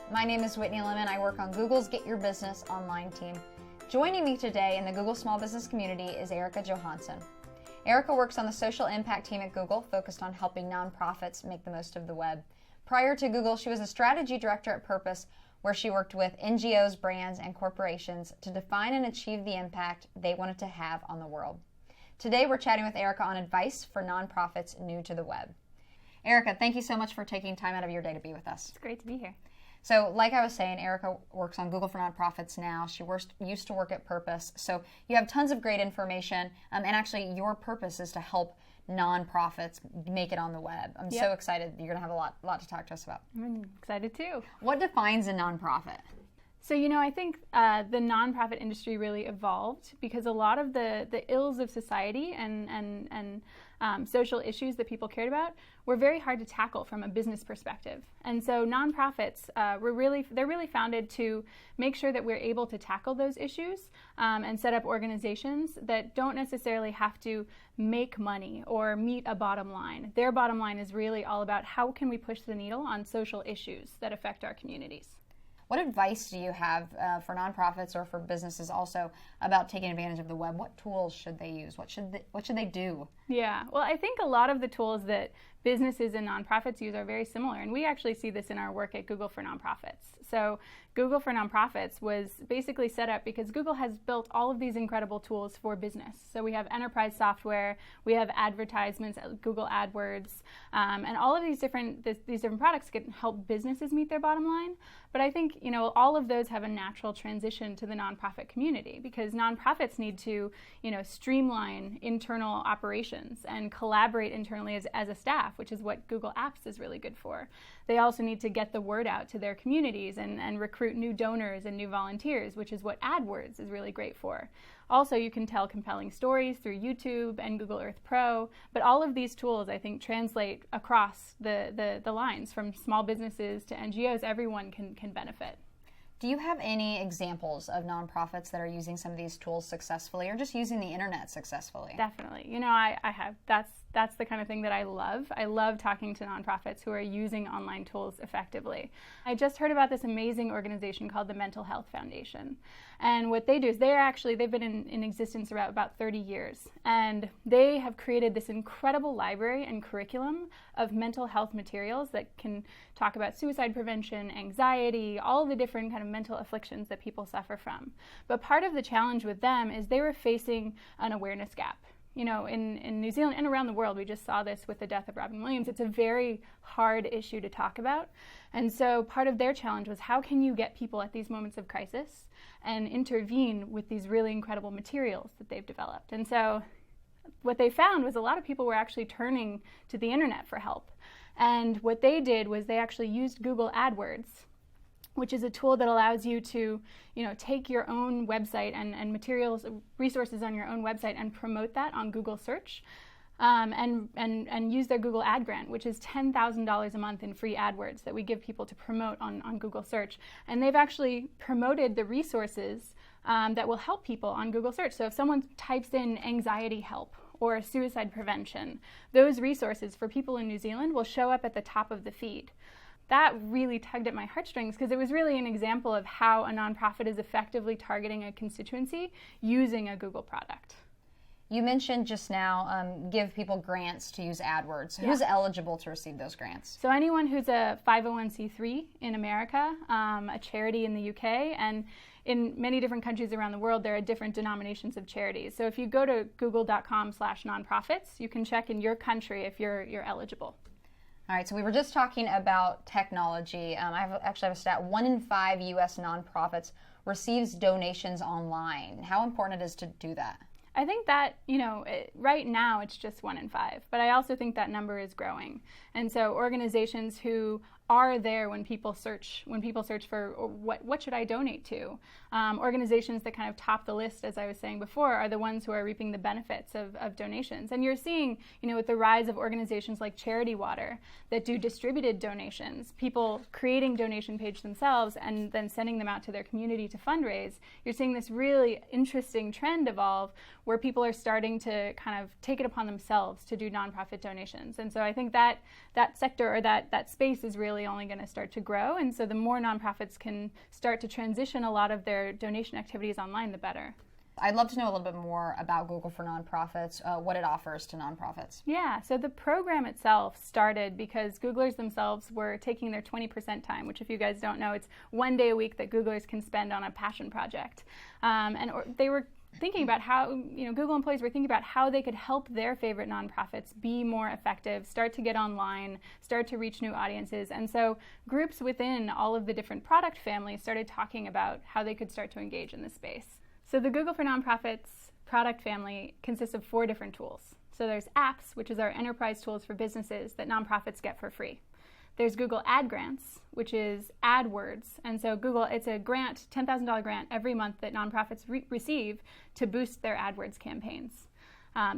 My name is Whitney Lemon. I work on Google's Get Your Business Online team. Joining me today in the Google Small Business community is Erica Johansson. Erica works on the social impact team at Google, focused on helping nonprofits make the most of the web. Prior to Google, she was a strategy director at Purpose, where she worked with NGOs, brands, and corporations to define and achieve the impact they wanted to have on the world. Today, we're chatting with Erica on advice for nonprofits new to the web. Erica, thank you so much for taking time out of your day to be with us. It's great to be here. So, like I was saying, Erica works on Google for Nonprofits now. She used to work at Purpose. So you have tons of great information, and actually your purpose is to help nonprofits make it on the web. I'm so excited. You're going to have a lot to talk to us about. I'm excited too. What defines a nonprofit? So, I think the nonprofit industry really evolved because a lot of the ills of society and social issues that people cared about were very hard to tackle from a business perspective. And so nonprofits, they're really founded to make sure that we're able to tackle those issues and set up organizations that don't necessarily have to make money or meet a bottom line. Their bottom line is really all about how can we push the needle on social issues that affect our communities. What advice do you have for nonprofits or for businesses also about taking advantage of the web? What tools should they use? What should they do? Yeah, well, I think a lot of the tools that businesses and nonprofits use are very similar, and we actually see this in our work at Google for Nonprofits. So Google for Nonprofits was basically set up because Google has built all of these incredible tools for business. So we have enterprise software, we have advertisements, Google AdWords, and all of these different products can help businesses meet their bottom line. But I think, all of those have a natural transition to the nonprofit community because nonprofits need to, streamline internal operations and collaborate internally as a staff, which is what Google Apps is really good for. They also need to get the word out to their communities and recruit new donors and new volunteers, which is what AdWords is really great for. Also, you can tell compelling stories through YouTube and Google Earth Pro, but all of these tools, I think, translate across the lines from small businesses to NGOs. Everyone can benefit. Do you have any examples of nonprofits that are using some of these tools successfully or just using the internet successfully? Definitely. I have. That's the kind of thing that I love. I love talking to nonprofits who are using online tools effectively. I just heard about this amazing organization called the Mental Health Foundation. And what they do is they've been in existence about 30 years. And they have created this incredible library and curriculum of mental health materials that can talk about suicide prevention, anxiety, all the different kind of mental afflictions that people suffer from. But part of the challenge with them is they were facing an awareness gap. In New Zealand and around the world, we just saw this with the death of Robin Williams. It's a very hard issue to talk about. And so part of their challenge was how can you get people at these moments of crisis and intervene with these really incredible materials that they've developed. And so what they found was a lot of people were actually turning to the internet for help. And what they did was they actually used Google AdWords, which is a tool that allows you to, take your own website and materials, resources on your own website and promote that on Google Search, and use their Google Ad Grant, which is $10,000 a month in free AdWords that we give people to promote on Google Search. And they've actually promoted the resources that will help people on Google Search. So if someone types in anxiety help or suicide prevention, those resources for people in New Zealand will show up at the top of the feed. That really tugged at my heartstrings because it was really an example of how a nonprofit is effectively targeting a constituency using a Google product. You mentioned just now give people grants to use AdWords. Who's eligible to receive those grants? So anyone who's a 501c3 in America, a charity in the UK, and in many different countries around the world, there are different denominations of charities. So if you go to google.com/nonprofits, you can check in your country if you're eligible. All right, so we were just talking about technology. I actually have a stat. 1 in 5 U.S. nonprofits receives donations online. How important it is to do that? I think that, right now it's just 1 in 5, but I also think that number is growing. And so organizations who are there when people search for what should I donate to. Organizations that kind of top the list, as I was saying before, are the ones who are reaping the benefits of donations. And you're seeing, with the rise of organizations like Charity Water that do distributed donations, people creating donation page themselves and then sending them out to their community to fundraise, you're seeing this really interesting trend evolve where people are starting to kind of take it upon themselves to do nonprofit donations. And so I think that sector or that space is really really only going to start to grow. And so the more nonprofits can start to transition a lot of their donation activities online, the better. I'd love to know a little bit more about Google for Nonprofits, what it offers to nonprofits. Yeah, so the program itself started because Googlers themselves were taking their 20% time, which if you guys don't know, it's 1 day a week that Googlers can spend on a passion project. They were thinking about how, Google employees were thinking about how they could help their favorite nonprofits be more effective, start to get online, start to reach new audiences. And so groups within all of the different product families started talking about how they could start to engage in this space. So the Google for Nonprofits product family consists of 4 different tools. So there's apps, which is our enterprise tools for businesses that nonprofits get for free. There's Google Ad Grants, which is AdWords. And so Google, it's a grant, $10,000 grant every month that nonprofits receive to boost their AdWords campaigns.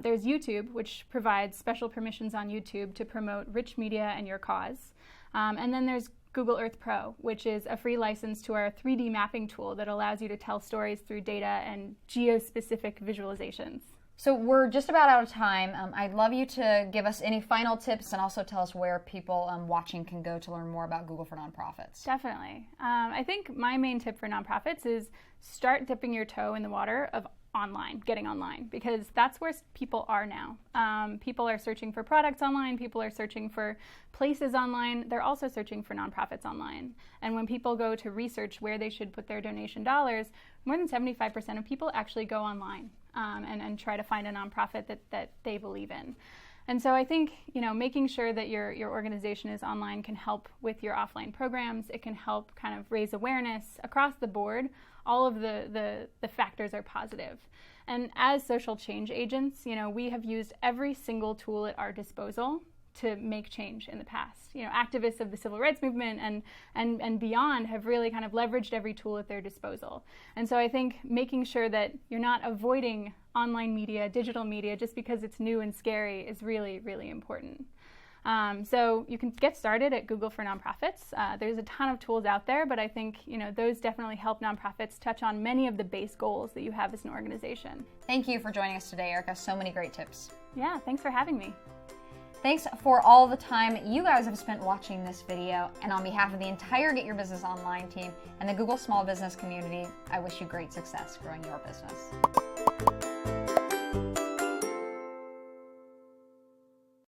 There's YouTube, which provides special permissions on YouTube to promote rich media and your cause. And then there's Google Earth Pro, which is a free license to our 3D mapping tool that allows you to tell stories through data and geo-specific visualizations. So we're just about out of time. I'd love you to give us any final tips and also tell us where people watching can go to learn more about Google for Nonprofits. Definitely. I think my main tip for nonprofits is start dipping your toe in the water of getting online, because that's where people are now. People are searching for products online, people are searching for places online, they're also searching for nonprofits online. And when people go to research where they should put their donation dollars, more than 75% of people actually go online and try to find a nonprofit that they believe in. And so I think, making sure that your organization is online can help with your offline programs. It can help kind of raise awareness across the board. All of the factors are positive. And as social change agents, we have used every single tool at our disposal to make change in the past. Activists of the civil rights movement and beyond have really kind of leveraged every tool at their disposal. And so I think making sure that you're not avoiding online media, digital media, just because it's new and scary is really, really important. So you can get started at Google for Nonprofits. There's a ton of tools out there, but I think those definitely help nonprofits touch on many of the base goals that you have as an organization. Thank you for joining us today, Erica. So many great tips. Yeah, thanks for having me. Thanks for all the time you guys have spent watching this video, and on behalf of the entire Get Your Business Online team and the Google Small Business community, I wish you great success growing your business.